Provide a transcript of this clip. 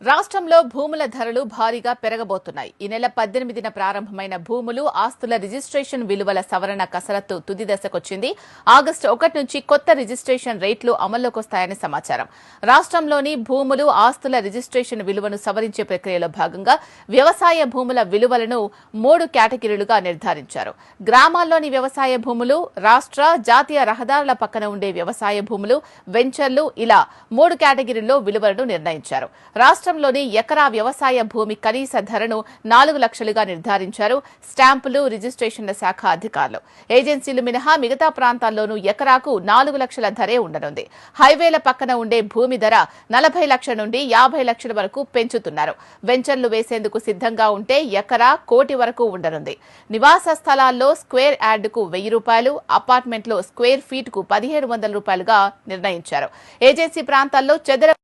రాష్ట్రంలో భూముల ధరలు భారీగా పెరగబోతున్నాయి. ఈ నెల 18న ప్రారంభమైన భూములు, ఆస్తుల రిజిస్ట్రేషన్ విలువల సవరణ కసరత్తు తుది దశకొచ్చింది. ఆగస్టు 1 నుంచి కొత్త రిజిస్ట్రేషన్ రేట్లు అమల్లోకొస్తాయని సమాచారం. రాష్ట్రంలోని భూములు, ఆస్తుల రిజిస్ట్రేషన్ విలువను సవరించే ప్రక్రియలో భాగంగా వ్యవసాయ భూముల విలువలను 3 కేటగిరీలుగా నిర్ధారించారు. గ్రామాల్లోని వ్యవసాయ భూములు, రాష్ట్ర, జాతీయ రహదారుల పక్కన ఉండే వ్యవసాయ భూములు, వెంచర్లు ఇలా 3 కేటగిరీల్లో విలువలను నిర్ణయించారు. రాష్ట్రంలోని ఎకరా వ్యవసాయ భూమి కనీస ధరను 4 లక్షలుగా నిర్ధారించారు స్టాంపులు, రిజిస్ట్రేషన్ల శాఖ అధికారులు. ఏజెన్సీలు మినహా మిగతా ప్రాంతాల్లోనూ ఎకరాకు 4 లక్షల ధరే ఉండనుంది. హైవేల పక్కన ఉండే భూమి ధర 40 లక్షల నుండి 50 లక్షల వరకు పెంచుతున్నారు. వెంచర్లు వేసేందుకు సిద్ధంగా ఉంటే ఎకరా కోటి వరకు ఉండనుంది. నివాస స్థలాల్లో స్క్వేర్ యార్డుకు 1000 రూపాయలు, అపార్ట్మెంట్లో స్క్వేర్ ఫీట్కు 1700 రూపాయలుగా నిర్ణయించారు. ఏజెన్సీ ప్రాంతాల్లో చదరపు